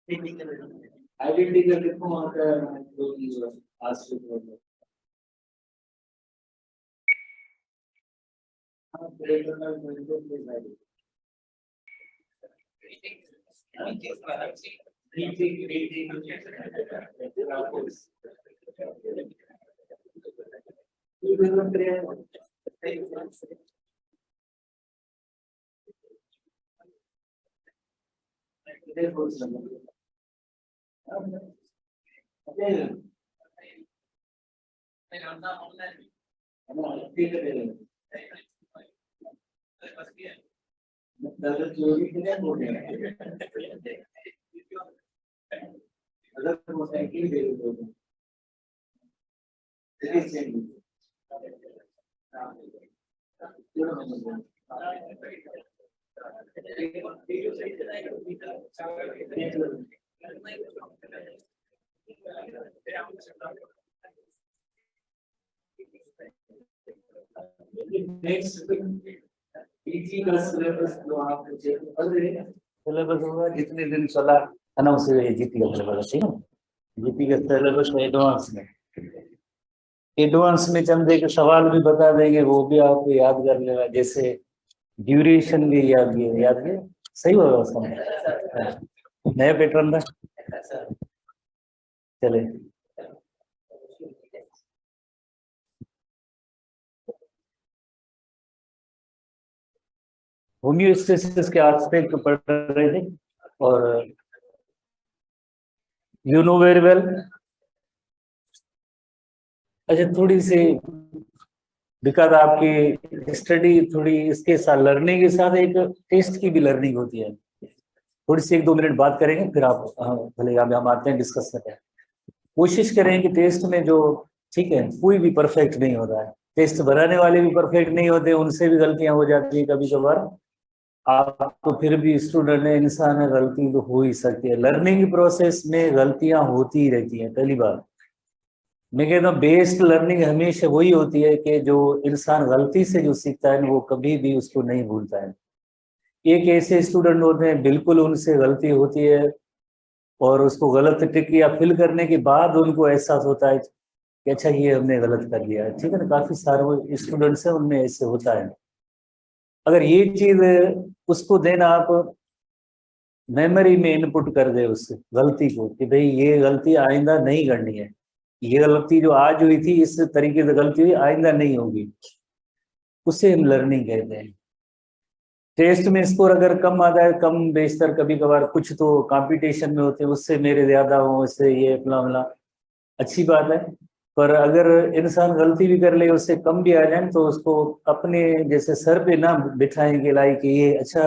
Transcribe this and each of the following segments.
Identical लिखो वहाँ का जो आश्रित हो सिलेबस होगा जितने दिन चला अनाउंस हुए जीपी का सिलेबस, ठीक है। जीपी का सिलेबस एडवांस में चंदे के सवाल भी बता देंगे, वो भी आपको याद कर लेगा। जैसे ड्यूरेशन भी याद सही होगा उसका नया पैटर्न था। चले होम्योस्टेसिस के एस्पेक्ट पढ़ रहे थे और यू नो वेरी वेल। अच्छा, थोड़ी सी बिकॉज आपकी स्टडी थोड़ी इसके साथ लर्निंग के साथ एक टेस्ट की भी लर्निंग होती है। थोड़ी सी 1-2 मिनट बात करेंगे, फिर आप भले हम आते हैं डिस्कस करते हैं। कोशिश करें कि टेस्ट में जो, ठीक है, कोई भी परफेक्ट नहीं होता है, टेस्ट बनाने वाले भी परफेक्ट नहीं होते, उनसे भी गलतियां हो जाती है कभी कभार। आप तो फिर भी स्टूडेंट है, इंसान है, गलती तो हो ही सकती है। लर्निंग प्रोसेस में गलतियां होती ही रहती हैं। पहली बात मैं कहता हूँ बेस्ट लर्निंग हमेशा वही होती है कि जो इंसान गलती से जो सीखता है वो कभी भी उसको नहीं भूलता है। एक ऐसे स्टूडेंट होते हैं बिल्कुल उनसे गलती होती है और उसको गलत टिक या फिल करने के बाद उनको एहसास होता है कि अच्छा ये हमने गलत कर लिया है, ठीक है ना। काफी सारे स्टूडेंट्स हैं उनमें ऐसे होता है। अगर ये चीज उसको देना आप मेमोरी में इनपुट कर दे उस गलती को कि भाई ये गलती आइंदा नहीं करनी है, ये गलती जो आज हुई थी इस तरीके से गलती हुई आइंदा नहीं होगी, उसे हम लर्निंग कहते हैं। टेस्ट में स्कोर अगर कम आता है, कम बेशतर कभी कभार कुछ तो कंपटीशन में होते हैं उससे मेरे ज्यादा हो, उससे ये फला अच्छी बात है। पर अगर इंसान गलती भी कर ले उससे कम भी आ जाए तो उसको अपने जैसे सर पे ना बिठाएंगे लाइक ये अच्छा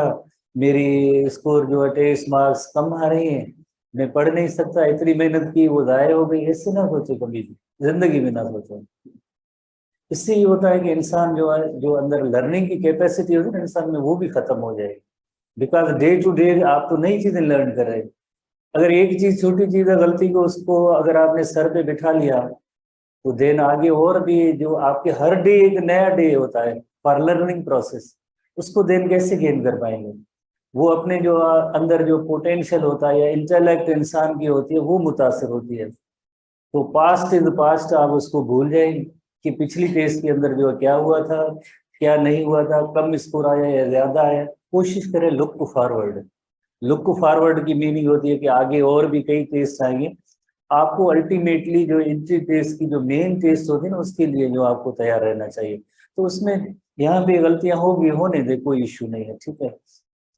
मेरी स्कोर जो है टेस्ट मार्क्स कम आ रही हैं, मैं पढ़ नहीं सकता, इतनी मेहनत की वो जाया हो गई, ऐसे ना सोचे कभी भी जिंदगी में ना सोचे। इससे ये होता है कि इंसान जो है जो अंदर लर्निंग की कैपेसिटी होती है ना इंसान में वो भी खत्म हो जाएगी। बिकॉज डे टू डे आप तो नई चीजें लर्न कर रहे हैं। अगर एक चीज छोटी चीज है गलती को उसको अगर आपने सर पे बिठा लिया तो देन आगे और भी जो आपके हर डे एक नया डे होता है फॉर लर्निंग प्रोसेस, उसको देन कैसे गेन कर पाएंगे। वो अपने जो अंदर जो पोटेंशियल होता है या इंटेलेक्ट इंसान की होती है वो मुतासर होती है। तो पास्ट इज पास्ट, आप उसको भूल जाएंगे कि पिछली टेस्ट के अंदर जो क्या हुआ था क्या नहीं हुआ था, कम स्कोर आया या ज्यादा आया। कोशिश करें लुक फॉरवर्ड। लुक फॉरवर्ड की मीनिंग होती है कि आगे और भी कई टेस्ट आएंगे, आपको अल्टीमेटली जो एंट्री टेस्ट की जो मेन टेस्ट होती है ना उसके लिए जो आपको तैयार रहना चाहिए। तो उसमें यहाँ पे गलतियां होगी, होने दे, कोई इश्यू नहीं है, ठीक है।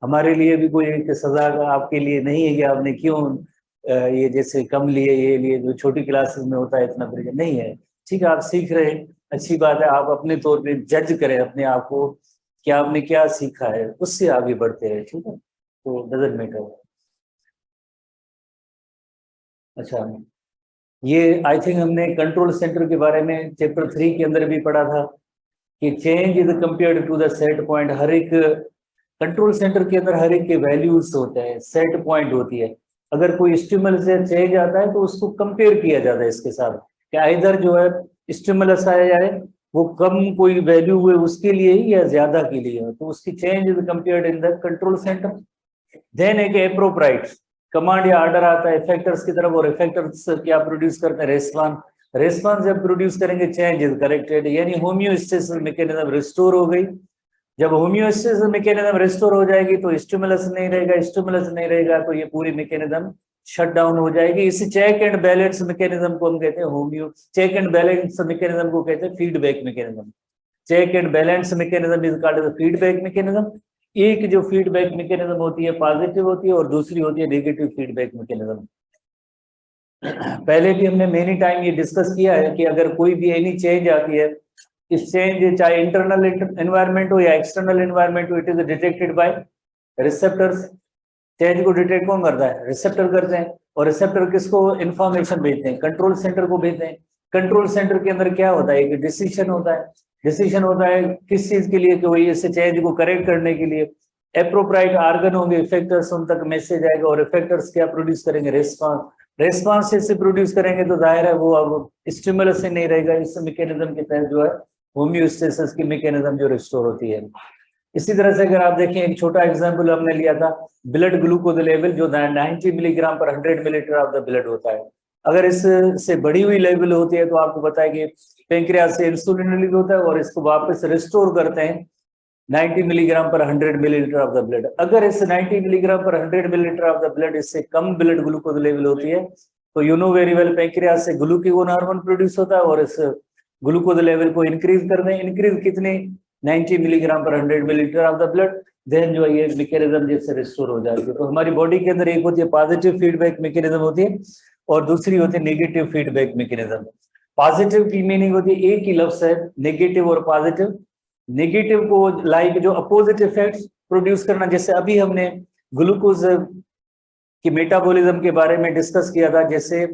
हमारे लिए भी कोई एक सजा का आपके लिए नहीं है कि आपने क्यों ये जैसे कम लिए ये लिए, जो छोटी क्लासेस में होता है इतना परीक्षा नहीं है, ठीक है। आप सीख रहे हैं, अच्छी बात है, आप अपने तौर पे जज करें अपने आप को कि आपने क्या सीखा है, उससे आगे बढ़ते रहे, ठीक है। तो डजंट मैटर। अच्छा, ये आई थिंक हमने कंट्रोल सेंटर के बारे में चैप्टर 3 के अंदर भी पढ़ा था कि change is compared to the set point. हर एक कंट्रोल सेंटर के अंदर हर एक के वैल्यूज होते हैं, सेट पॉइंट होती है। अगर कोई स्टिमुलस से चेंज आता है तो उसको कंपेयर किया जाता है इसके साथ कि इधर जो है स्टिमुलस आया जाए वो कम कोई वैल्यू हुए उसके लिए ही या ज्यादा के लिए, तो उसकी change is compared in the control centre. Then एक अप्रोप्राइट कमांड या ऑर्डर आता है इफेक्टर्स की तरफ और इफेक्टर्स क्या प्रोड्यूस करते हैं, रेस्पॉन्स। रेस्पॉन्स जब प्रोड्यूस करेंगे चेंज इज करेक्टेड, यानी होम्योस्टेसिस मैकेनिज्म रिस्टोर हो गई। जब होम्योस्टेसिस मैकेनिज्म रिस्टोर हो जाएगी तो स्टिमुलस नहीं रहेगा, स्टिमुलस नहीं रहेगा तो ये पूरी मैकेनिज्म शट डाउन हो जाएगी। इसी चेक एंड बैलेंस मैकेनिज्म को हम कहते हैं homeo, check and balance mechanism को कहते हैं feedback mechanism. Check and balance mechanism is called the feedback mechanism. एक जो फीडबैक मैकेनिज्म होती है पॉजिटिव होती है और दूसरी होती है नेगेटिव फीडबैक मैकेनिज्म। पहले भी हमने मेनी टाइम ये डिस्कस किया है कि अगर कोई भी एनी चेंज आती है, इस चेंज चाहे इंटरनल एनवायरनमेंट हो या एक्सटर्नल एनवायरनमेंट हो, it is detected by receptors. Change को डिटेक्ट कौन करता है, रिसेप्टर करते हैं। और रिसेप्टर किसको इंफॉर्मेशन भेजते हैं, कंट्रोल सेंटर को भेजते हैं। कंट्रोल सेंटर के अंदर क्या होता है, एक डिसीजन होता है। डिसीजन होता है किस चीज के लिए, कि वही इस चेंज को करेक्ट करने के लिए। एप्रोप्राइट आर्गन होंगे, इफेक्टर्स, उन तक मैसेज आएगा और इफेक्टर्स क्या प्रोड्यूस करेंगे, रेस्पॉन्स। रेस्पॉन्स से प्रोड्यूस करेंगे तो जाहिर है वो अब स्टिमुलस से नहीं रहेगा। इस मैकेनिज्म के तहत जो है होम्योस्टेसिस की मैकेनिज्म जो रिस्टोर होती है। इसी तरह से अगर आप देखें, एक छोटा एग्जांपल हमने लिया था, ब्लड ग्लूकोज लेवल जो 90 मिलीग्राम पर 100 मिलीलीटर ऑफ द ब्लड होता है। अगर इससे बढ़ी हुई लेवल होती है तो आपको पता है कि पेंक्रियास से इंसुलिन रिलीज होता है और इसको वापस रिस्टोर करते हैं 90 मिलीग्राम पर 100 मिलीलीटर ऑफ द ब्लड। अगर इस 90 मिलीग्राम पर 100 मिलीलीटर ऑफ द ब्लड इससे कम ब्लड ग्लूकोज लेवल होती है तो you know very well pancreas से ग्लूकागोन हार्मोन प्रोड्यूस होता है और इस ग्लूकोज लेवल को इंक्रीज कर दें। इंक्रीज कितने, 90 मिलीग्राम पर 100 millilitre of the blood, then जो है ये मैकेनिज्म जिससे रिस्टोर हो जाती है। तो हमारी बॉडी के अंदर एक होती है पॉजिटिव फीडबैक मैकेनिज्म होती है और दूसरी होती है नेगेटिव फीडबैक मैकेनिज्म। पॉजिटिव की मीनिंग होती है, एक ही लफ्ज है नेगेटिव और पॉजिटिव। नेगेटिव को लाइक जो अपोजिट इफेक्ट्स प्रोड्यूस करना, जैसे अभी हमने ग्लूकोज की मेटाबॉलिज्म के बारे में डिस्कस किया था। जैसे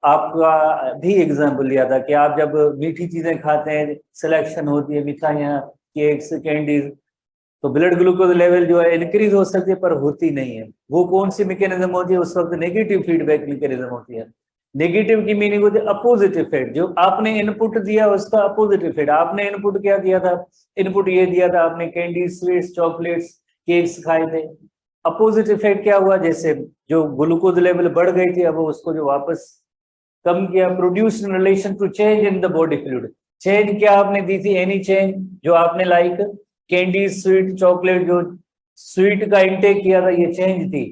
आपका भी एग्जांपल लिया था कि आप जब मीठी चीजें खाते हैं, सिलेक्शन होती है मिठाइयाँ, केक्स, कैंडीज, तो ब्लड ग्लूकोज लेवल जो है इंक्रीज हो सकती है पर होती नहीं है। वो कौन सी मैकेनिज्म होती है, उस वक्त नेगेटिव फीडबैक मैकेनिज्म होती है। नेगेटिव की मीनिंग होती है अपोजिट इफेक्ट, जो आपने इनपुट दिया उसका अपोजिट इफेक्ट। आपने इनपुट क्या दिया था, इनपुट ये दिया था आपने कैंडी, स्वीट्स, चॉकलेट्स, केक्स खाए थे। अपोजिट इफेक्ट क्या हुआ, जैसे जो ग्लूकोज लेवल बढ़ गई थी अब उसको जो वापस कम किया, produce in relation to change in the body fluid. Change क्या आपने दी थी, एनी चेंज जो आपने लाइक कैंडी, स्वीट, चॉकलेट, जो स्वीट का इंटेक किया था ये चेंज थी।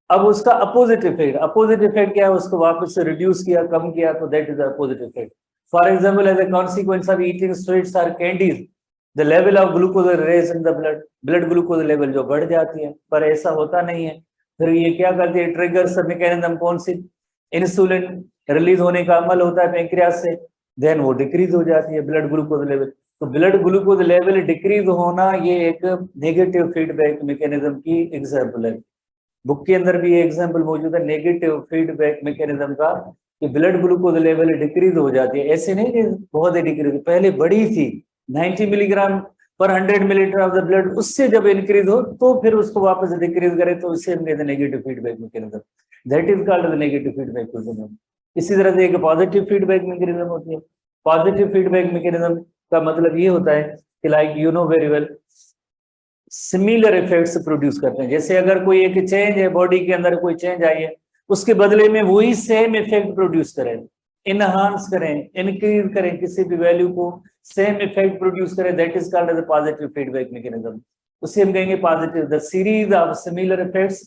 अब उसका अपोजिट इफेक्ट, अपोजिट इफेक्ट क्या है, उसको वापस से रिड्यूस किया, कम किया, तो that is opposite effect. For example, as a consequence of eating sweets और candies the level of glucose raise in the blood, blood glucose level जो बढ़ जाती है, पर ऐसा होता नहीं है। फिर ये क्या करती है, ट्रिगर्स मैकेनिज्म कौन सी, इंसुलिन रिलीज होने का अमल होता है पेंक्रियास से, देन वो डिक्रीज हो जाती है ब्लड ग्लूकोज लेवल। तो ब्लड ग्लूकोज लेवल डिक्रीज होना ये एक नेगेटिव फीडबैक मैकेनिज्म की एग्जांपल है। बुक के अंदर भी ये एग्जांपल मौजूद है नेगेटिव फीडबैक मैकेनिज्म का, कि ब्लड ग्लूकोज लेवल डिक्रीज हो जाती है। ऐसे नहीं कि बहुत ही डिक्रीज, पहले बड़ी थी 90 मिलीग्राम पर 100 मिलीलीटर ऑफ द ब्लड, उससे जब इंक्रीज हो तो फिर उसको वापस डिक्रीज करे तो उससे हम कहते हैं negative feedback mechanism, that is called the negative feedback mechanism. इसी तरह से एक पॉजिटिव फीडबैक मैकेनिज्म होती है। पॉजिटिव फीडबैक मैकेनिज्म का मतलब ये होता है कि like you know very well similar effects produce करते हैं। जैसे अगर कोई एक चेंज है, बॉडी के अंदर कोई चेंज आई है, उसके बदले में वही सेम इफेक्ट प्रोड्यूस करें, इनहांस करें, इंक्रीज करें, किसी भी वैल्यू को सेम इफेक्ट प्रोड्यूस करें, that is called as positive feedback mechanism. उसे हम कहेंगे positive, the series of similar effects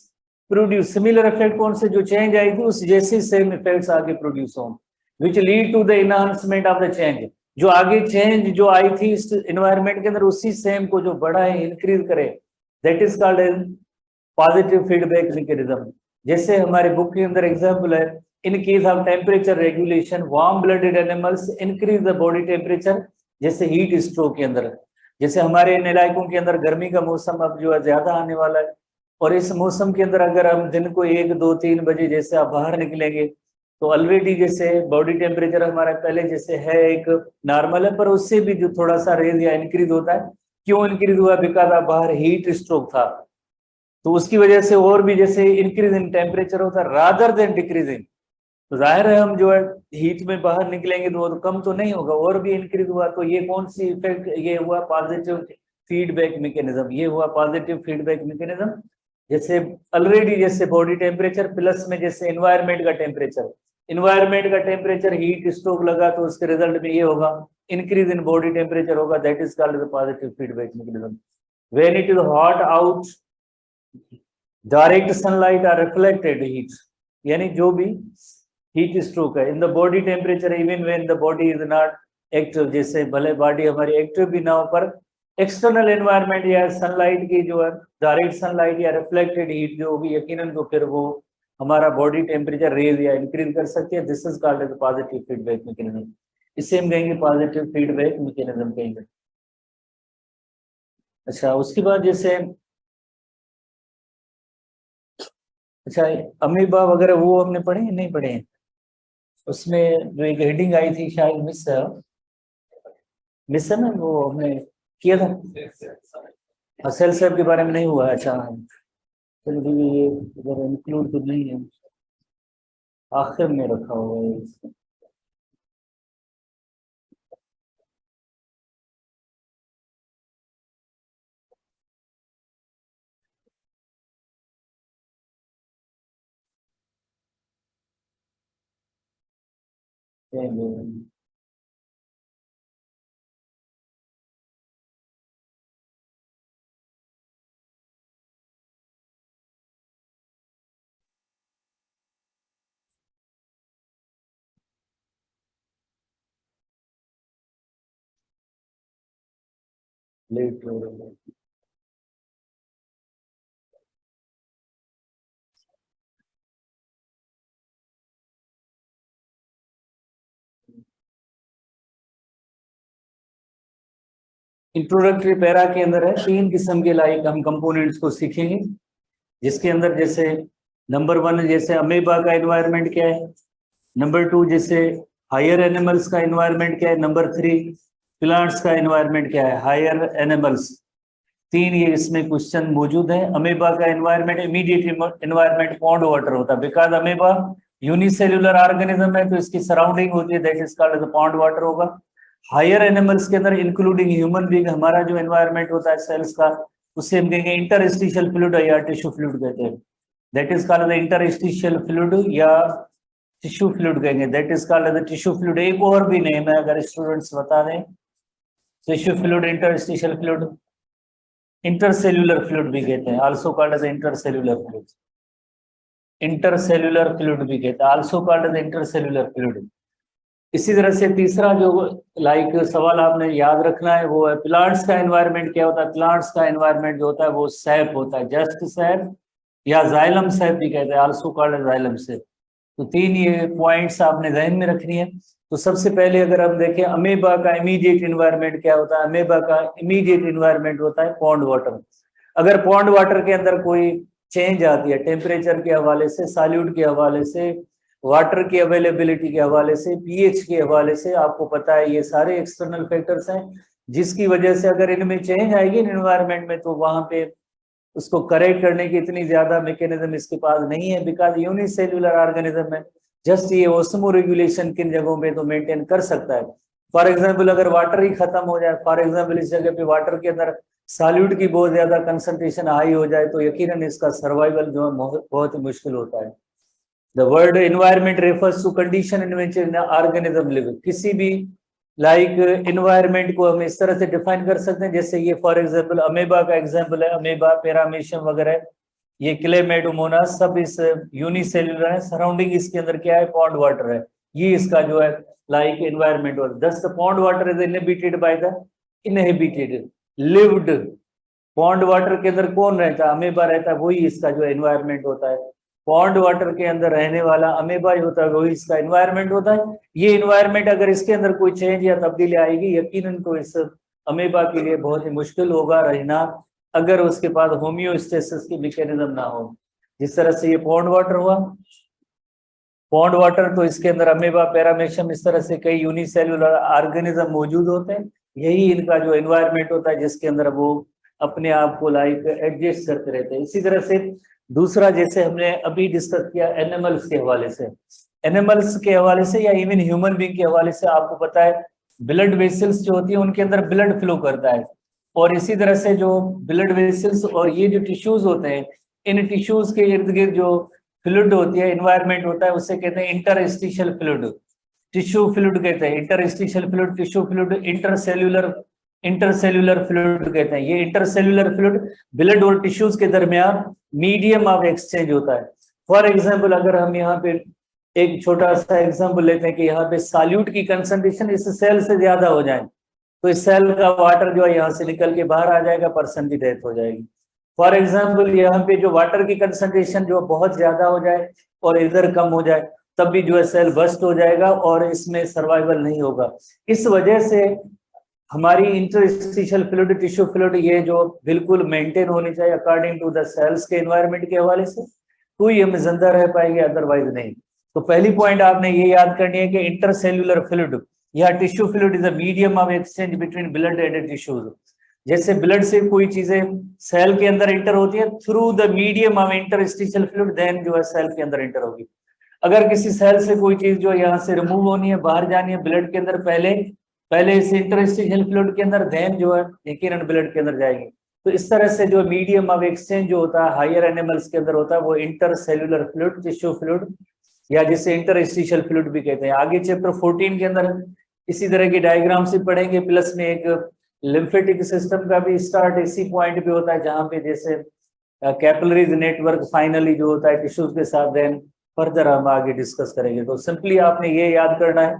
produce. Similar effect कौन से, जो चेंज आई थी उस जैसे सेम इफेक्ट्स आगे प्रोड्यूस हों, which lead to the enhancement of the change. जो आगे चेंज जो आई थी इस एनवायरनमेंट के अंदर, उसी सेम को जो बढ़ा है, इंक्रीज करे, that is called as positive feedback mechanism. जैसे हमारे बुक के अंदर एग्जांपल है, in case of temperature regulation warm blooded animals increase the body temperature, जैसे हीट स्ट्रोक के अंदर। जैसे हमारे इन इलाकों के अंदर गर्मी का मौसम अब जो है ज्यादा आने वाला है, और इस मौसम के अंदर अगर हम दिन को 1, 2, 3 बजे जैसे आप बाहर निकलेंगे तो ऑलरेडी जैसे बॉडी टेम्परेचर हमारा पहले जैसे है एक नॉर्मल है, पर उससे भी जो थोड़ा सा रेज या इंक्रीज होता है। क्यों इंक्रीज हुआ, बिकॉज ऑफ बाहर हीट स्ट्रोक था, तो उसकी वजह से और भी जैसे इंक्रीज इन टेम्परेचर होता है रादर देन डिक्रीजिंग। तो जाहिर है हम जो है हीट में बाहर निकलेंगे तो वो तो कम तो नहीं होगा, और भी इंक्रीज हुआ। तो ये कौन सी इफेक्ट, ये हुआ पॉजिटिव फीडबैक मैकेनिज्म, ये हुआ पॉजिटिव फीडबैक मैकेनिज्म। जैसे ऑलरेडी जैसे बॉडी टेम्परेचर प्लस में जैसे एनवायरमेंट का टेम्परेचर हीट स्ट्रोक लगा तो उसके रिजल्ट में ये होगा, इंक्रीज इन बॉडी टेम्परेचर होगा, that is called the positive feedback mechanism. When it is hot out, direct sunlight और रिफ्लेक्टेड हीट, यानी जो भी हीट स्ट्रोक है इन the body temperature even when the body is not active, जैसे भले body हमारी active भी ना हो पर एक्सटर्नल एनवायरनमेंट या सनलाइट की जो है डायरेक्ट सनलाइट या रिफ्लेक्टेड हीट जो होगी यकीनन तो फिर वो हमारा बॉडी टेम्परेचर रेज या इंक्रीज कर सकती है। This is called as positive feedback mechanism. इसे हम कहेंगे पॉजिटिव फीडबैक मैकेनिज्म कहेंगे। अच्छा, उसके बाद जैसे अच्छा अमीबा वगैरह वो हमने पढ़े नहीं पढ़े हैं? उसमें जो एक हेडिंग आई थी शायद मिस है ना, वो हमने किया था सेल सेप के बारे में नहीं हुआ। अच्छा चलिए ये इधर इंक्लूड तो नहीं है, आखिर में रखा हुआ है। लेट हो रहा है। इंट्रोडक्टरी पैरा के अंदर है 3 किस्म के लाइक हम कंपोनेंट्स को सीखेंगे, जिसके अंदर जैसे नंबर 1 जैसे अमीबा का एनवायरनमेंट क्या है, नंबर 2 जैसे हायर एनिमल्स का एनवायरनमेंट क्या है, नंबर 3 प्लांट्स का एनवायरनमेंट क्या है, हायर एनिमल्स। 3 ये इसमें क्वेश्चन मौजूद है। अमीबा का environment immediate environment pond water होता है, बिकॉज अमीबा यूनिसेल्युलर ऑर्गेनिज्म है तो इसकी सराउंडिंग होती है, that is called pond water होगा। हायर एनिमल्स के अंदर इंक्लूडिंग ह्यूमन बीइंग हमारा जो एनवायरनमेंट होता है सेल्स का, उसे हम कहेंगे इंटरस्टिशियल फ्लूइड या टिश्यू फ्लूइड कहते हैं, that is called the interstitial fluid या टिश्यू फ्लूइड कहेंगे, that is called the tissue fluid. एक और भी नेम है अगर स्टूडेंट्स बता दें, tissue fluid, interstitial fluid, intercellular fluid भी कहते हैं, also called as intercellular fluid, intercellular fluid भी कहते हैं, also called as intercellular fluid. इसी तरह से तीसरा जो लाइक सवाल आपने याद रखना है वो है प्लांट्स का एनवायरनमेंट क्या होता है। प्लांट्स का एनवायरनमेंट जो होता है वो सैप होता है, जस्ट सैप या जाइलम सैप भी कहते हैं, आल्सो कॉल्ड जाइलम सैप। तो 3 ये पॉइंट्स आपने ध्यान में रखनी है। तो सबसे पहले अगर हम देखें अमीबा का इमीडिएट एनवायरनमेंट क्या होता है, अमीबा का इमीडिएट एनवायरनमेंट होता है पॉन्ड वाटर। अगर पॉन्ड वाटर के अंदर कोई चेंज आती है टेम्परेचर के हवाले से, सॉल्यूट के हवाले से, वाटर की अवेलेबिलिटी के हवाले से, पीएच के हवाले से, आपको पता है ये सारे एक्सटर्नल फैक्टर्स हैं जिसकी वजह से अगर इनमें चेंज आएगी एनवायरनमेंट में तो वहां पे उसको करेक्ट करने की इतनी ज्यादा मैकेनिज्म इसके पास नहीं है, बिकॉज यूनिसेल्युलर ऑर्गेनिज्म है। जस्ट ये ओस्मो रेगुलेशन किन जगहों पे तो मेंटेन कर सकता है। फॉर एग्जाम्पल अगर वाटर ही खत्म हो जाए, फॉर एग्जाम्पल इस जगह पे वाटर के अंदर सॉल्यूट की बहुत ज्यादा कंसंट्रेशन हाई हो जाए तो यकीनन इसका सर्वाइवल जो है बहुत ही मुश्किल होता है। The word environment refers to condition in which an organism live। किसी भी लाइक एनवायरनमेंट को हम इस तरह से डिफाइन कर सकते हैं, जैसे ये फॉर एग्जांपल अमीबा का एग्जांपल है, अमीबा, पैरामीशियम वगैरह, ये क्लेमेडोमोनास सब इस यूनिसेल्युलर है, सराउंडिंग इसके अंदर क्या है, पॉन्ड वाटर है, ये इसका जो है लाइक एनवायरनमेंट होता है। दस the pond water is inhibited by the inhibited lived. Pond water के अंदर कौन रहता है, अमीबा रहता है, वही इसका जो एनवायरनमेंट होता है। पॉन्ड वाटर के अंदर रहने वाला अमीबा होता है वही इसका एनवायरनमेंट होता है। ये एनवायरनमेंट अगर इसके अंदर कोई चेंज या तब्दीली आएगी यकीनन तो इस अमीबा के लिए बहुत ही मुश्किल होगा रहना अगर उसके पास होम्योस्टेसिस की मैकेनिज्म ना हो। जिस तरह से ये पॉन्ड वाटर हुआ, पॉन्ड वाटर तो इसके अंदर अमीबा, पैरामीशियम, इस तरह से कई यूनिसेल्युलर ऑर्गेनिज्म मौजूद होते हैं, यही इनका जो एनवायरनमेंट होता है जिसके अंदर वो अपने आप को लाइक एडजस्ट करते रहते हैं। इसी तरह से दूसरा जैसे हमने अभी डिस्कस किया एनिमल्स के हवाले से, एनिमल्स के हवाले से या इवन ह्यूमन बीइंग के हवाले से आपको पता है ब्लड वेसल्स जो होती है उनके अंदर ब्लड फ्लो करता है, और इसी तरह से जो ब्लड वेसल्स और ये जो टिश्यूज होते हैं इन टिश्यूज के इर्द गिर्द जो फ्लूइड होती है, एनवायरनमेंट होता है, उसे कहते हैं इंटरस्टिशियल फ्लूइड, टिश्यू फ्लूइड कहते हैं। Interstitial fluid, tissue fluid, intercellular fluid कहते हैं। ये इंटरसेल्यूलर फ्लूइड ब्लड और टिश्यूज के दरमियान मीडियम ऑफ एक्सचेंज होता है। फॉर एग्जाम्पल, अगर हम यहाँ पे एक छोटा सा एग्जाम्पल लेते हैं कि यहाँ पे सॉल्यूट की कंसंट्रेशन इस सेल से ज्यादा हो जाए तो इस सेल का वाटर जो है यहाँ से निकल के बाहर आ जाएगा, पर्सन की डेथ हो जाएगी। फॉर एग्जाम्पल, यहाँ पे जो वाटर की कंसंट्रेशन जो बहुत ज्यादा हो जाए और इधर कम हो जाए तब भी जो है सेल बस्ट हो जाएगा और इसमें सर्वाइवल नहीं होगा। इस वजह से हमारी इंटरस्टिशियल फ्लूइड, टिश्यू फ्लूइड ये जो बिल्कुल मेंटेन होनी चाहिए अकॉर्डिंग टू द सेल्स के एनवायरनमेंट के हवाले से, तो ही हम जिंदा रह पाएंगे, अदरवाइज नहीं। तो पहली पॉइंट आपने ये याद करनी है कि इंटरसेल्यूलर फ्लूइड या tissue fluid is a medium of exchange between blood and tissues. जैसे ब्लड से कोई चीजें सेल के अंदर इंटर होती है through the medium of interstitial fluid, then जो है सेल के अंदर इंटर होगी। अगर किसी सेल से कोई चीज जो यहाँ से रिमूव होनी है, बाहर जानी है ब्लड के अंदर, पहले इस इंटरस्टिशियल फ्लूइड के अंदर, देन जो है यकीनन ब्लड के अंदर जाएगी। तो इस तरह से जो मीडियम ऑफ एक्सचेंज जो होता है हायर एनिमल्स के अंदर होता है वो इंटरसेल्यूलर फ्लूइड, टिश्यू फ्लूइड या जिसे इंटरस्टिशियल फ्लूइड भी कहते हैं। आगे चैप्टर 14 के अंदर इसी तरह की डायग्राम से पढ़ेंगे, प्लस में एक लिम्फेटिक सिस्टम का भी स्टार्ट इसी पॉइंट पे होता है जहां पे जैसे कैपिलरीज नेटवर्क फाइनली जो होता है टिश्यूज के साथ, देन फर्दर हम आगे डिस्कस करेंगे। तो सिंपली आपने ये याद करना है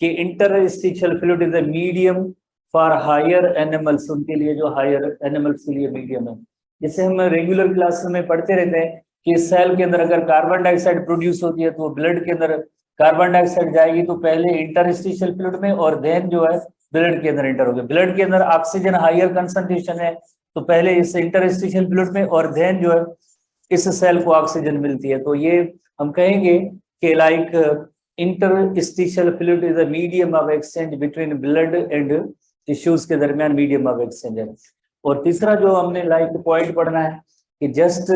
कि interstitial fluid is a medium for higher animals, उनके लिए जो हायर एनिमल्स के लिए मीडियम है। जैसे हम रेगुलर क्लास में पढ़ते रहते हैं कि सेल के अंदर अगर कार्बन डाइऑक्साइड प्रोड्यूस होती है तो ब्लड के अंदर कार्बन डाइऑक्साइड जाएगी तो पहले इंटरस्टिशियल फ्लूइड में और देन जो है ब्लड के अंदर इंटर होगी। ब्लड के अंदर ऑक्सीजन हायर कंसंट्रेशन है तो पहले इस इंटरस्टिशियल फ्लूइड में और देन जो है इस सेल को ऑक्सीजन मिलती है। तो ये हम कहेंगे कि like interstitial fluid is a medium of exchange between blood and tissues के दरमियान मीडियम ऑफ एक्सचेंज है। और तीसरा जो हमने लाइक पॉइंट पढ़ना है कि जस्ट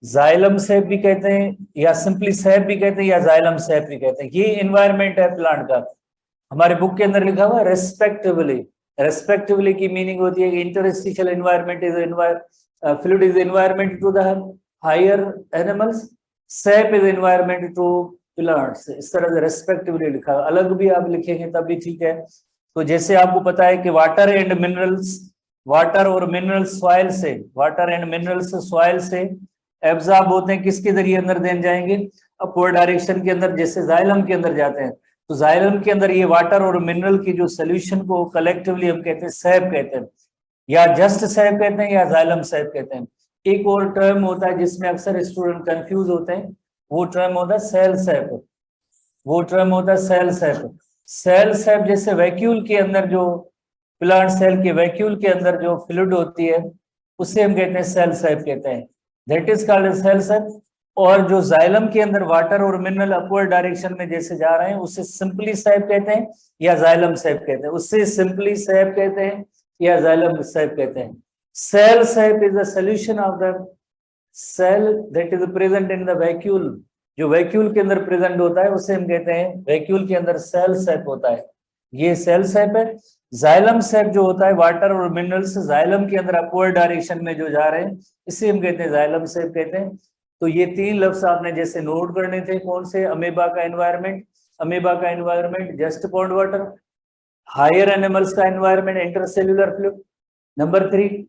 जाइलम सेप भी कहते हैं या सिंपली सेप भी कहते हैं या जाइलम सेप भी कहते हैं। ये एनवायरनमेंट है प्लांट का, हमारे बुक के अंदर लिखा हुआ है रेस्पेक्टिवली। रेस्पेक्टिवली की मीनिंग होती है कि interstitial environment is fluid is environment to the higher animals, sap is environment to plants. इस तरह से रेस्पेक्टिवली लिखा, अलग भी आप लिखेंगे तब भी ठीक है। तो जैसे आपको पता है कि वाटर एंड मिनरल्स, वाटर और मिनरल्स सॉइल से, वाटर एंड मिनरल्स सॉइल से एब्जॉर्ब होते हैं, किसके जरिए अंदर देन जाएंगे, अपवर्ड डायरेक्शन के अंदर, जैसे जाइलम के अंदर जाते हैं। तो जाइलम के अंदर ये वाटर और मिनरल की जो सोल्यूशन को कलेक्टिवली हम कहते हैं सैप कहते हैं, या जस्ट सैप कहते हैं या जाइलम सैप कहते हैं। एक और टर्म होता है जिसमें अक्सर स्टूडेंट कंफ्यूज होते हैं, वो टर्म होता है सेल सैप, वो टर्म होता है सेल सैप। सेल सैप जैसे वैक्यूल के अंदर जो प्लांट सेल के वैक्यूल के अंदर जो फ्लूइड होती है उसे हम कहते हैं सेल सैप कहते हैं, that is called cell sap. और जो जाइलम के अंदर वाटर और मिनरल अपवर्ड डायरेक्शन में जैसे जा रहे हैं उसे सिंपली सैप कहते हैं या जाइलम सैप कहते हैं, उससे सिंपली सैप कहते हैं या जाइलम सैप कहते हैं। Cell sap is the solution of the cell that is present in the vacuole, जो वैक्यूल के अंदर प्रेजेंट होता है उसे हम कहते हैं वैक्यूल के अंदर सेल सैप होता है, ये सेल सैप है। जाइलम सैप जो होता है वाटर और मिनरल्स जाइलम के अंदर अपवर्ड डायरेक्शन में जो जा रहे हैं इसे हम कहते हैं जाइलम सैप कहते हैं। तो ये तीन लफ्ज आपने जैसे नोट करने थे, कौन से, अमीबा का एनवायरनमेंट, अमीबा का environment just pond water, higher animals का environment intercellular fluid, number 3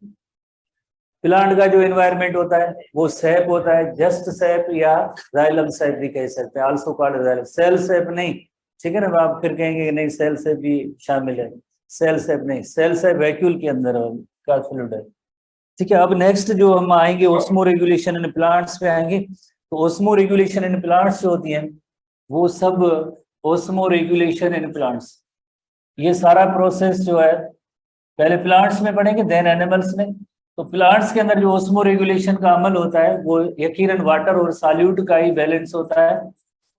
plant का जो एनवायरनमेंट होता है वो सैप होता है, जस्ट सैप या जाइलम सैप भी कह सकते हैं, also called xylem. Cell sap नहीं, ठीक है ना, आप फिर कहेंगे कि नहीं सेल सैप भी शामिल है, सेल सैप नहीं, सेल सैप वैक्यूल के अंदर का फ्लूइड है, ठीक है। अब नेक्स्ट जो हम आएंगे ओस्मो रेगुलेशन इन प्लांट्स पे आएंगे। तो ओस्मो रेगुलेशन इन प्लांट्स जो होती हैं वो सब ओस्मो रेगुलेशन इन प्लांट्स, ये सारा प्रोसेस जो है पहले प्लांट्स में पढ़ेंगे देन एनिमल्स में। तो प्लांट्स के अंदर जो ओस्मो रेगुलेशन का अमल होता है वो यकीनन वाटर और सॉल्यूट का ही बैलेंस होता है,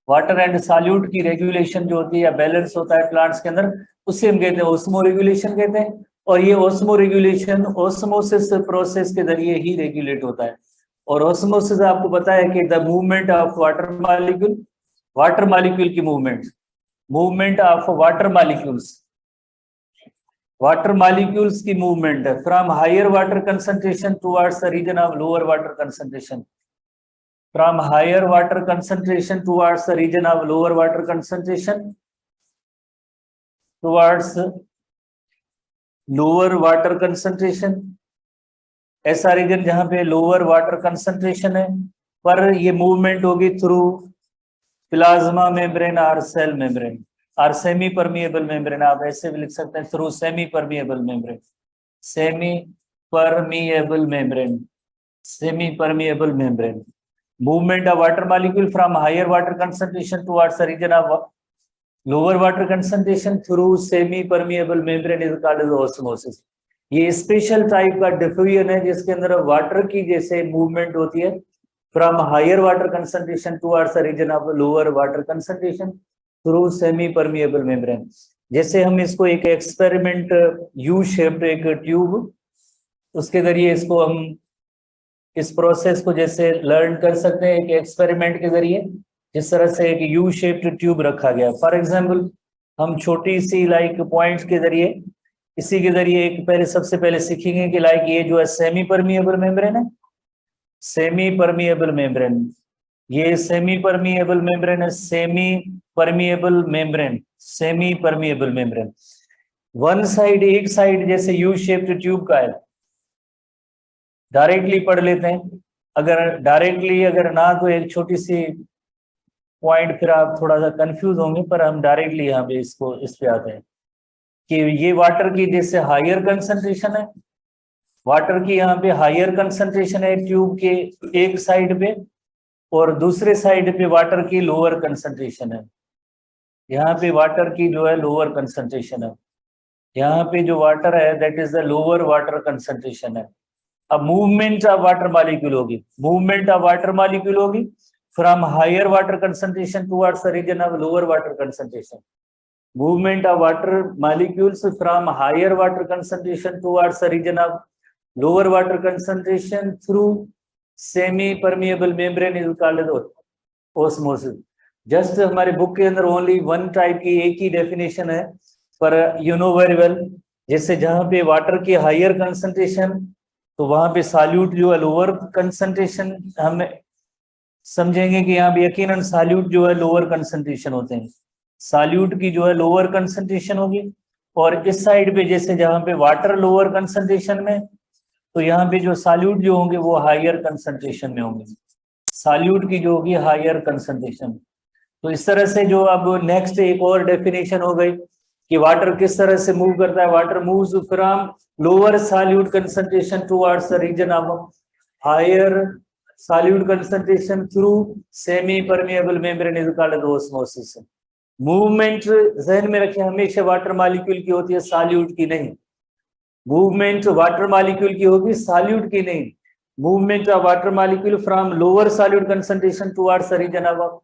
वाटर एंड सॉल्यूट की रेगुलेशन जो होती है या बैलेंस होता है प्लांट्स के अंदर, उससे हम कहते हैं ओस्मो रेगुलेशन कहते हैं। और ये ओस्मो रेगुलेशन ओस्मोसिस प्रोसेस के जरिए ही रेगुलेट होता है। और ओस्मोसिस आपको पता है कि the movement of water molecule की movement of water molecules, water molecules की मूवमेंट है from higher water concentration towards the region of lower water concentration, from higher water concentration towards the region of lower water concentration, towards lower water concentration, ऐसा region जहां पे lower water concentration है, पर ये movement होगी through plasma membrane और cell membrane और semi permeable membrane, आप ऐसे भी लिख सकते हैं through semi permeable membrane, semi permeable membrane, semi permeable membrane. Movement of water molecule from higher water concentration towards the region of lower water concentration through semi permeable membrane is called as osmosis. ये special type का diffusion है जिसके अंदर water की जैसे movement होती है from higher water concentration towards the region of lower water concentration through semi permeable membrane. जैसे हम इसको एक एक्सपेरिमेंट यू शेप्ड एक ट्यूब, उसके जरिए इसको हम इस प्रोसेस को जैसे लर्न कर सकते हैं एक एक्सपेरिमेंट के जरिए, जिस तरह से एक यू शेप्ड ट्यूब रखा गया। फॉर एग्जांपल हम छोटी सी लाइक पॉइंट्स के जरिए, इसी के जरिए एक पहले सबसे पहले सीखेंगे कि लाइक ये जो है सेमी परमिएबल मेम्ब्रेन है, सेमी परमिएबल मेम्ब्रेन, ये सेमी परमिएबल मेम्ब्रेन है, semi permeable membrane, semi permeable membrane. One side, एक साइड जैसे यू शेप्ड ट्यूब का है, डायरेक्टली पढ़ लेते हैं। अगर डायरेक्टली अगर ना तो एक छोटी सी पॉइंट फिर आप थोड़ा सा कंफ्यूज होंगे, पर हम डायरेक्टली यहाँ पे इसको इस पे आते हैं कि ये वाटर की जैसे हायर कंसंट्रेशन है, वाटर की यहाँ पे हायर कंसंट्रेशन है ट्यूब के एक साइड पे, और दूसरे साइड पे वाटर की लोअर कंसंट्रेशन है। यहाँ पे वाटर की जो है लोअर कंसंट्रेशन है, यहाँ पे जो वाटर है that is the lower water concentration है। अब मूवमेंट ऑफ वाटर मॉलिक्यूल होगी, मूवमेंट ऑफ वाटर मॉलिक्यूल होगी from higher water concentration towards the region of lower water concentration, movement of water molecules from higher water concentration towards the region of lower water concentration through semi permeable membrane is called osmosis. Just हमारे book के अंदर only one type की एक ही definition है, पर you know very well, जैसे जहां पे वाटर की हायर कंसंट्रेशन तो वहां पे सॉल्यूट जो है लोअर कंसंट्रेशन, हम समझेंगे कि यहाँ पे यकीनन सॉल्यूट जो है लोअर कंसंट्रेशन होते हैं, सॉल्यूट की जो है लोअर कंसंट्रेशन होगी। और इस साइड पे जैसे जहां पे वाटर लोअर कंसंट्रेशन में, तो यहाँ पे जो सॉल्यूट जो होंगे वो हायर कंसंट्रेशन में होंगे, सॉल्यूट की जो होगी हायर कंसंट्रेशन। तो इस तरह से जो अब नेक्स्ट एक और डेफिनेशन हो गई कि वाटर किस तरह से मूव करता है। Water moves from lower solute concentration towards the region of higher solute concentration through semi permeable membrane is called osmosis. Movement जहन में रखें हमेशा वाटर मॉलिक्यूल की होती है, सॉल्यूट की नहीं। मूवमेंट वाटर मॉलिक्यूल की होगी, सॉल्यूट की नहीं। Movement of water molecule from lower solute concentration towards the region of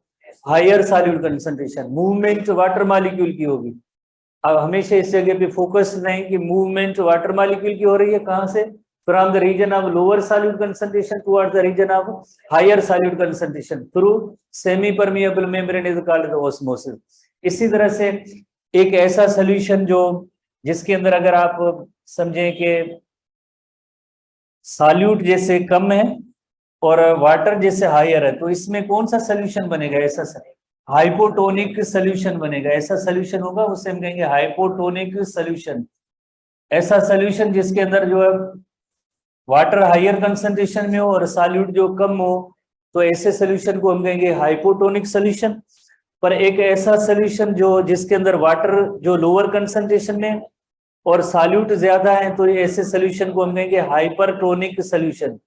higher solute concentration, movement water molecule की होगी। अब हमेशा इस जगह पे फोकस नहीं कि मूवमेंट वाटर मॉलिक्यूल की हो रही है, कहां से, from the region of lower solute concentration towards the region of higher solute concentration through semi permeable membrane is called osmosis. इसी तरह से एक ऐसा सोल्यूशन जो जिसके अंदर अगर आप समझें कि सॉल्यूट जैसे कम है और वाटर जैसे हायर है, तो इसमें कौन सा सोल्यूशन बनेगा, ऐसा हाइपोटोनिक सोल्यूशन बनेगा। ऐसा सोल्यूशन होगा उसे हम कहेंगे हाइपोटोनिक सोल्यूशन। ऐसा सोल्यूशन जिसके अंदर जो है वाटर हायर कंसंट्रेशन में हो और सॉल्यूट जो कम हो, तो ऐसे सोल्यूशन को हम कहेंगे हाइपोटोनिक सोल्यूशन। पर एक ऐसा सोल्यूशन जो जिसके अंदर वाटर जो लोअर कंसंट्रेशन में और सॉल्यूट ज्यादा है, तो ऐसे सोल्यूशन को हम कहेंगे hypertonic solution,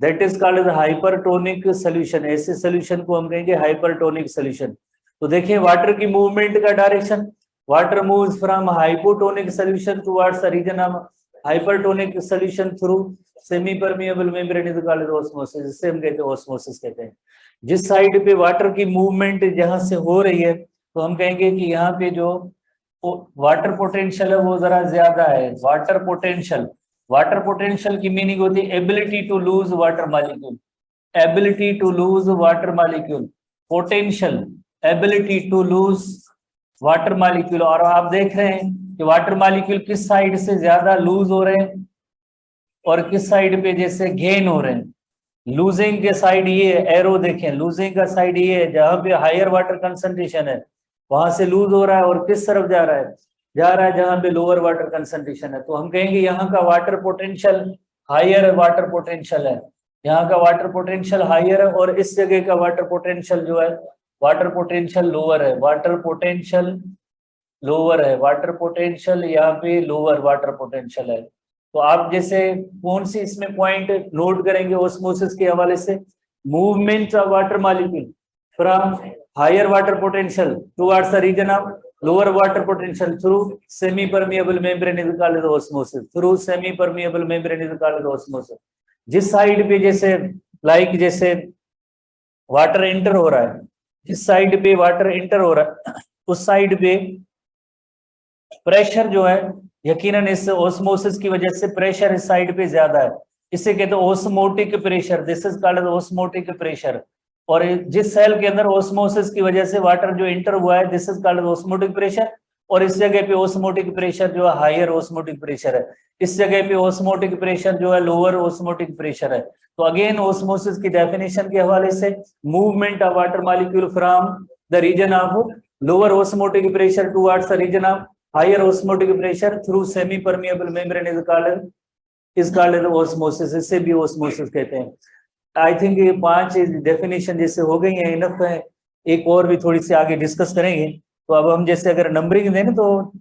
that is called hypertonic solution. ऐसे सोल्यूशन को हम कहेंगे हाइपरटोनिक सोल्यूशन। तो देखिए वाटर की मूवमेंट का direction, water moves from hypotonic solution towards the region of hypertonic solution through semi permeable membrane is called osmosis. इसे हम कहते हैं ऑस्मोसिस कहते हैं। जिस साइड पे वाटर की मूवमेंट जहां से हो रही है, तो हम कहेंगे कि यहाँ पे जो वाटर पोटेंशियल है वो जरा ज्यादा है। वाटर पोटेंशियल, वाटर पोटेंशियल की मीनिंग होती है ability to lose water molecule, ability to lose water molecule, potential ability to lose water molecule. और आप देख रहे हैं कि वाटर मॉलिक्यूल किस साइड से ज्यादा लूज हो रहे हैं और किस साइड पे जैसे गेन हो रहे हैं। लूजिंग के साइड ये एरो देखें, लूजिंग का साइड ये है, जहां पे हायर वाटर कंसंट्रेशन है वहां से लूज हो रहा है, और किस तरफ जा रहा है, जहां पे लोअर वाटर कंसंट्रेशन है। तो हम कहेंगे यहाँ का water potential higher water potential है, यहाँ का वाटर पोटेंशियल हायर है, और इस जगह का वाटर पोटेंशियल जो है वाटर पोटेंशियल लोअर है, वाटर पोटेंशियल लोअर है, वाटर पोटेंशियल यहाँ पे लोअर वाटर पोटेंशियल है। तो आप जैसे कौन सी इसमें पॉइंट नोट करेंगे ऑस्मोसिस के हवाले से, movement of water molecule from higher water potential towards the region of lower water potential through semi permeable membrane is called osmosis, through semi permeable membrane is called osmosis. जिस side पे जैसे like जैसे water enter हो रहा है, जिस side पे water enter हो रहा है उस साइड पे प्रेशर जो है यकीनन इस ऑस्मोसिस की वजह से प्रेशर इस साइड पे ज्यादा है, इसे कहते हैं osmotic pressure, this is called osmotic pressure. और जिस सेल के अंदर ऑस्मोसिस की वजह से वाटर जो इंटर हुआ है this is called osmotic pressure, और इस जगह पे ऑस्मोटिक प्रेशर जो है हायर ऑस्मोटिक प्रेशर है, इस जगह पे ऑस्मोटिक प्रेशर जो है लोअर ऑस्मोटिक प्रेशर है। तो अगेन ऑस्मोसिस की डेफिनेशन के हवाले से movement of water molecule from the region of lower osmotic pressure towards the region of higher osmotic pressure through semi permeable membrane is called osmosis, इसे भी osmosis कहते हैं। आई थिंक ये 5 definition जैसे हो गई है, इनफ है, एक और भी थोड़ी सी आगे डिस्कस करेंगे। तो अब हम जैसे अगर नंबरिंग दें ना, तो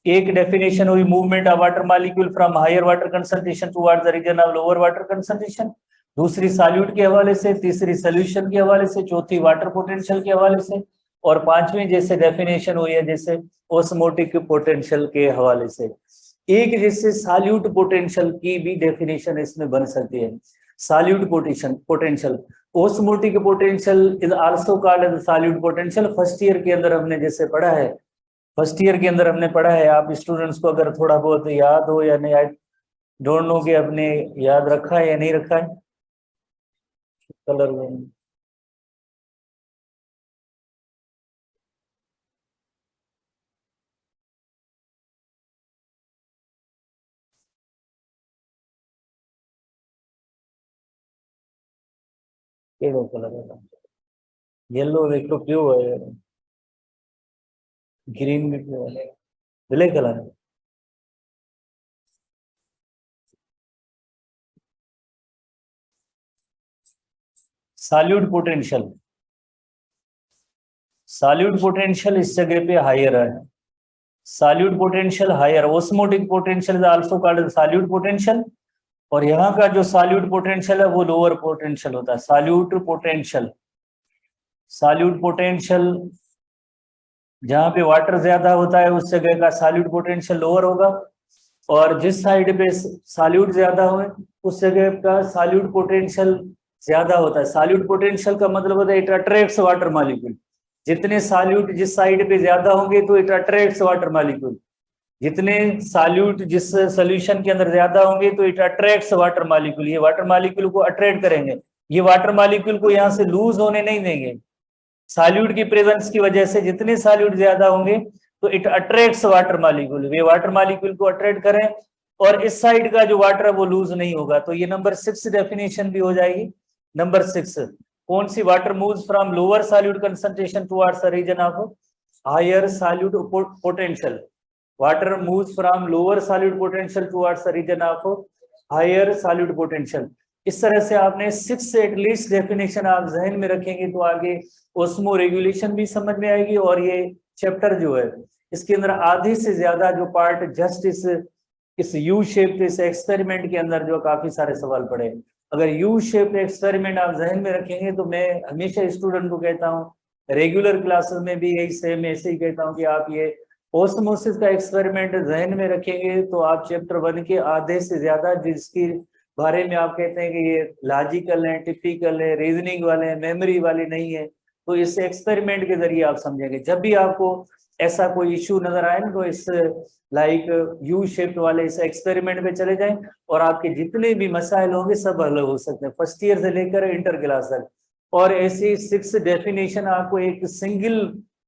एक डेफिनेशन हुई movement of water molecule from higher water concentration towards the region of lower water concentration, दूसरी सॉल्यूट के हवाले से, तीसरी सोल्यूशन के हवाले से, चौथी वाटर पोटेंशियल के हवाले से, और पांचवी जैसे डेफिनेशन हुई है जैसे ऑस्मोटिक पोटेंशियल के हवाले से। एक जैसे सॉल्यूट पोटेंशियल की भी डेफिनेशन इसमें बन सकती है, solute potential. Osmotic potential is also called as solute potential. First year के अंदर हमने जैसे पढ़ा है, फर्स्ट ईयर के अंदर हमने पढ़ा है, आप स्टूडेंट्स को अगर थोड़ा बहुत याद हो या नहीं, आई डोंट नो कि आपने याद रखा है या नहीं रखा है। कलर कलर है, येलो देखो क्यों है, ग्रीन भी क्यों है, ब्लैक कलर है। सॉल्यूट पोटेंशियल, सॉल्यूट पोटेंशियल इस जगह पे हायर है, solute potential higher. Osmotic potential is also called solute potential, और यहाँ का जो सॉल्यूट पोटेंशियल है वो लोअर पोटेंशियल होता है। सॉल्यूट पोटेंशियल, सॉल्यूट पोटेंशियल जहाँ पे वाटर ज्यादा होता है उस जगह का सॉल्यूट पोटेंशियल लोअर होगा, और जिस साइड पे सॉल्यूट ज्यादा हो उस जगह का सॉल्यूट पोटेंशियल ज्यादा होता है। सॉल्यूट पोटेंशियल का मतलब होता है इट अट्रैक्ट्स वाटर मॉलिक्यूल, जितने सॉल्यूट जिस साइड पे ज्यादा होंगे तो इट अट्रैक्ट्स वाटर मॉलिक्यूल, जितने सॉल्यूट जिस सोल्यूशन के अंदर ज्यादा होंगे तो इट अट्रैक्ट्स वाटर मॉलिक्यूल, ये वाटर मॉलिक्यूल को अट्रैक्ट करेंगे, ये वाटर मॉलिक्यूल को यहाँ से लूज होने नहीं देंगे। सॉल्यूट की प्रेजेंस की वजह से जितने सॉल्यूट ज्यादा होंगे तो it attracts water molecule, way water molecule को अट्रैक्ट करें, और इस साइड का जो वाटर है वो लूज नहीं होगा। तो ये नंबर 6 डेफिनेशन भी हो जाएगी। नंबर 6 कौन सी, water moves from lower solute concentration towards the region of higher solute potential, water moves from lower solute potential towards the region of higher solute potential. इस तरह से आपने 6 एटलीस्ट डेफिनेशन आप जहन में रखेंगे तो आगे ओस्मो रेगुलेशन भी समझ में आएगी, और ये चैप्टर जो है इसके अंदर आधे से ज्यादा जो पार्ट जस्ट इस यू शेप इस एक्सपेरिमेंट के अंदर जो काफी सारे सवाल पड़े। अगर यू शेप एक्सपेरिमेंट आप जहन में रखेंगे तो मैं हमेशा स्टूडेंट को कहता हूँ, रेगुलर क्लासेस में भी यही सेम ऐसे ही कहता हूँ कि आप ये ऑस्मोसिस का एक्सपेरिमेंट जहन में रखेंगे तो आप चैप्टर 1 के आधे से ज्यादा जिसकी बारे में आप कहते हैं कि ये लॉजिकल है, टिपिकल है, रीजनिंग वाले हैं, मेमोरी वाले नहीं है, तो इस एक्सपेरिमेंट के जरिए आप समझेंगे। जब भी आपको ऐसा कोई इश्यू नजर आए ना तो इस लाइक यू शेप वाले इस एक्सपेरिमेंट में चले जाएं, और आपके जितने भी मसाइल होंगे सब हल हो सकते हैं, फर्स्ट ईयर से लेकर इंटर क्लास तक। और ऐसी 6 डेफिनेशन आपको एक सिंगल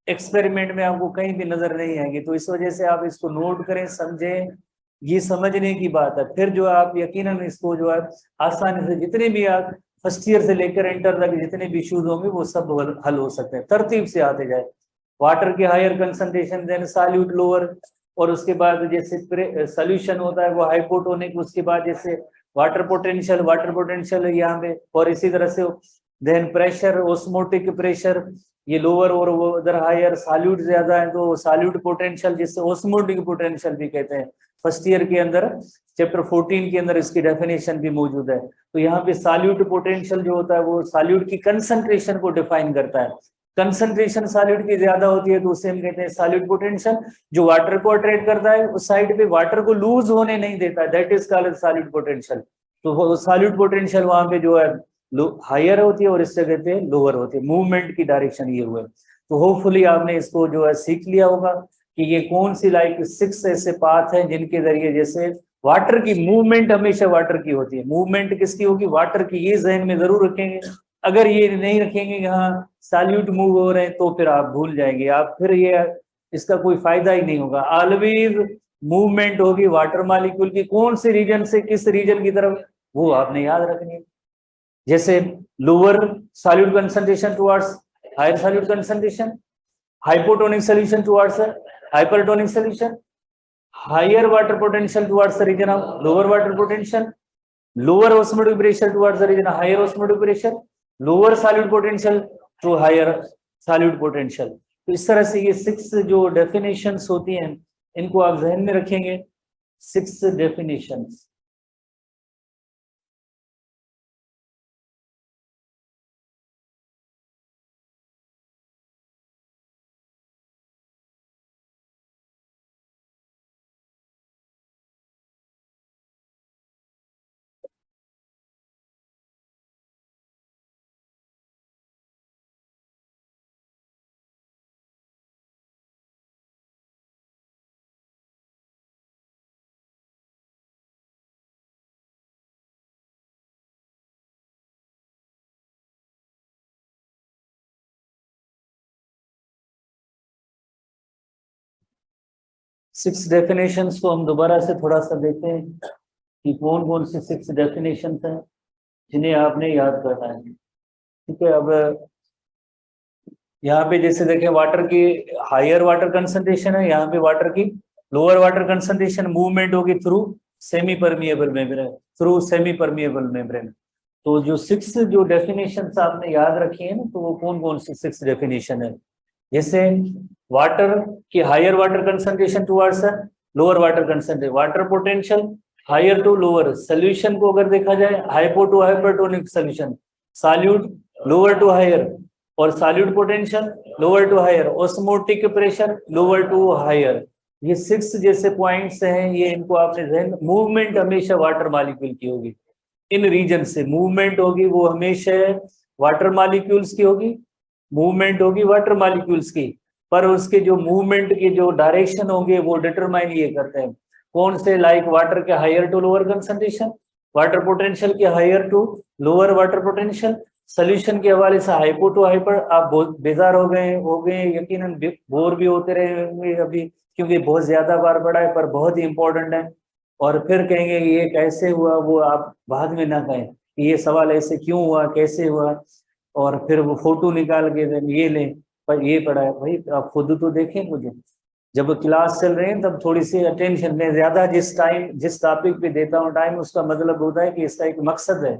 एक्सपेरिमेंट में आपको कहीं भी नजर नहीं आएंगे। तो इस वजह से आप इसको नोट करें, समझें, ये समझने की बात है। फिर जो आप यकीनन इसको जो है आसानी से, जितने भी आप फर्स्ट ईयर से लेकर इंटर तक जितने भी इश्यूज होंगे वो सब हल हो सकते हैं, तरतीब से आते जाए। वाटर के higher concentration, then solute lower, और उसके बाद जैसे सोल्यूशन होता है वो हाइपोटोनिक, उसके बाद जैसे वाटर पोटेंशियल यहाँ पे, और इसी तरह से देन प्रेशर, ओस्मोटिक प्रेशर, ये लोअर और वो उधर हायर, सॉल्यूट ज्यादा है तो सॉल्यूट पोटेंशियल, जिससे ओस्मोटिक पोटेंशियल भी कहते हैं। फर्स्ट ईयर के अंदर चैप्टर 14 के अंदर इसकी डेफिनेशन भी मौजूद है। तो यहाँ पे सॉल्यूट पोटेंशियल जो होता है वो सॉल्यूट की कंसंट्रेशन को डिफाइन करता है। कंसंट्रेशन सॉल्यूट की ज्यादा होती है तो उसे हम कहते हैं सॉल्यूट पोटेंशियल। जो वाटर को अट्रैक्ट करता है उस साइड पे वाटर को लूज होने नहीं देता है, that is called solute potential. तो वो सॉल्यूट पोटेंशियल वहां पे जो है हायर होती है और इस जगह पे लोअर होती है। मूवमेंट की डायरेक्शन ये हुए। तो होपफुली आपने इसको जो है सीख लिया होगा कि ये कौन सी लाइक 6 ऐसे पाथ हैं जिनके जरिए, जैसे वाटर की मूवमेंट हमेशा वाटर की होती है। मूवमेंट किसकी होगी? वाटर की। ये जहन में जरूर रखेंगे। अगर ये नहीं रखेंगे कि हाँ सॉल्यूट मूव हो रहे हैं तो फिर आप भूल जाएंगे, आप फिर ये इसका कोई फायदा ही नहीं होगा। ऑलवेज मूवमेंट होगी वाटर मॉलिक्यूल की, कौन से रीजन से किस रीजन की तरफ, वो आपने याद रखनी है। जैसे lower solute concentration towards higher solute concentration, hypotonic solution towards hypertonic solution, higher water potential towards the region of lower water potential, lower osmotic pressure towards the region of higher osmotic pressure, lower solute potential to higher solute potential. तो इस तरह से ये 6 जो definitions होती हैं इनको आप जहन में रखेंगे। 6 डेफिनेशंस। सिक्स डेफिनेशंस को हम दोबारा से थोड़ा सा देखते हैं कि कौन कौन सी 6 डेफिनेशंस हैं जिन्हें आपने याद करना है। ठीक है, अब यहाँ पे जैसे देखें वाटर की हायर वाटर कंसंट्रेशन है, यहाँ पे वाटर की लोअर वाटर कंसंट्रेशन, मूवमेंट होगी थ्रू सेमी परमिएबल मेम्ब्रेन। तो जो 6 जो डेफिनेशन आपने याद रखी है ना, तो वो कौन कौन सी 6 डेफिनेशन है? जैसे वाटर की higher water concentration towards lower water concentration, water potential higher to lower, solution को अगर देखा जाए hypo to hypertonic solution, solute lower to higher, और solute potential lower to higher, osmotic pressure lower to higher. ये 6 जैसे points हैं, ये इनको आपने जहन। मूवमेंट हमेशा वाटर मॉलिक्यूल की होगी, इन रीजन से मूवमेंट होगी वो हमेशा वाटर मॉलिक्यूल्स की होगी, मूवमेंट होगी वाटर मॉलिक्यूल्स की। पर उसके जो मूवमेंट के जो डायरेक्शन होंगे वो डिटरमाइन ये करते हैं कौन से, लाइक वाटर के higher to lower concentration, water potential के higher to lower water potential, solution के हवाले से हाइपो टू हाइपर। आप बहुत बेजार हो गए यकीनन बोर भी होते रहे होंगे अभी, क्योंकि बहुत ज्यादा बार पढ़ा है पर बहुत ही इंपॉर्टेंट है। और फिर कहेंगे ये कैसे हुआ, वो आप बाद में ना कहें ये सवाल ऐसे क्यों हुआ, कैसे हुआ, और फिर वो फोटो निकाल के ये लें पर ये पढ़ा है। भाई आप खुद तो देखें, मुझे जब क्लास चल रहे हैं तब थोड़ी सी अटेंशन में ज्यादा जिस टॉपिक पे देता हूँ टाइम, उसका मतलब होता है कि इसका एक मकसद है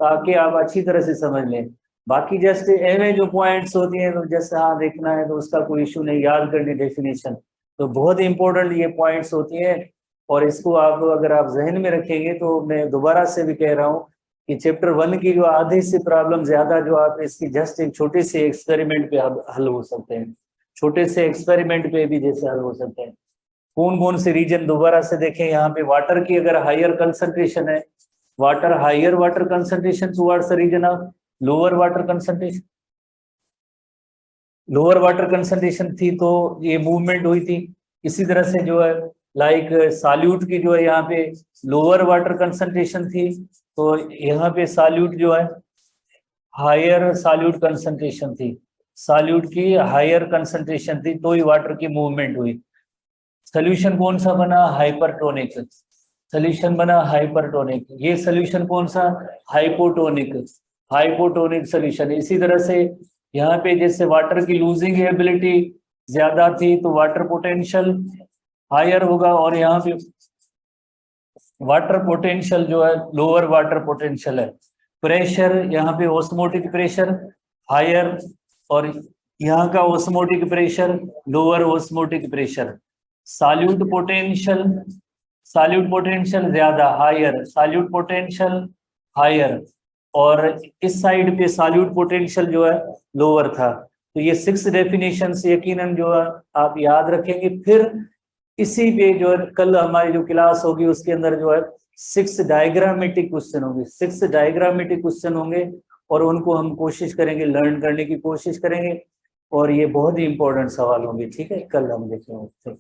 ताकि आप अच्छी तरह से समझ लें। बाकी जैसे एवं जो पॉइंट्स होती हैं तो जैसे हाँ देखना है तो उसका कोई इशू नहीं, याद करनी डेफिनेशन तो बहुत इंपॉर्टेंट ये पॉइंट्स होती हैं। और इसको आप अगर आप जहन में रखेंगे तो मैं दोबारा से भी कह रहा हूँ कि चैप्टर 1 की जो आधी से प्रॉब्लम ज्यादा जो आप इसकी जस्ट एक छोटे से एक्सपेरिमेंट पे हल हो सकते हैं, छोटे से एक्सपेरिमेंट पे भी जैसे हल हो सकते हैं। कौन कौन से रीजन दोबारा से देखें, यहाँ पे वाटर की अगर हायर कंसंट्रेशन है, water higher water concentration towards the region of lower water concentration, lower water concentration थी तो ये मूवमेंट हुई थी। इसी तरह से जो है लाइक सॉल्यूट की जो है यहाँ पे लोअर वाटर कंसंट्रेशन थी तो यहाँ पे सॉल्यूट जो है हायर सॉल्यूट कंसंट्रेशन थी। सॉल्यूट की हायर कंसंट्रेशन थी तो ही वाटर की मूवमेंट हुई। सोल्यूशन कौन सा बना? हाइपरटोनिक। सोल्यूशन बना हाइपरटोनिक। ये सोल्यूशन कौन सा? हाइपोटोनिक। Hypotonic solution. इसी तरह से यहाँ पे जैसे वाटर की लूजिंग एबिलिटी ज्यादा थी तो वाटर पोटेंशियल हायर होगा, और यहाँ पे वाटर पोटेंशियल जो है लोअर वाटर पोटेंशियल है। प्रेशर यहाँ पे ऑस्मोटिक प्रेशर हायर, और यहाँ का osmotic pressure lower osmotic pressure. Solute potential ज्यादा हायर, सॉल्यूट पोटेंशियल हायर, और इस साइड पे सॉल्यूट पोटेंशियल जो है लोअर था। तो ये 6 डेफिनेशन यकीनन जो है आप याद रखेंगे। फिर इसी पे जो है कल हमारी जो क्लास होगी उसके अंदर जो है 6 डायग्रामेटिक क्वेश्चन होंगे। 6 डायग्रामेटिक क्वेश्चन होंगे और उनको हम कोशिश करेंगे लर्न करने की कोशिश करेंगे, और ये बहुत ही इंपॉर्टेंट सवाल होंगे। ठीक है, कल हम देखेंगे।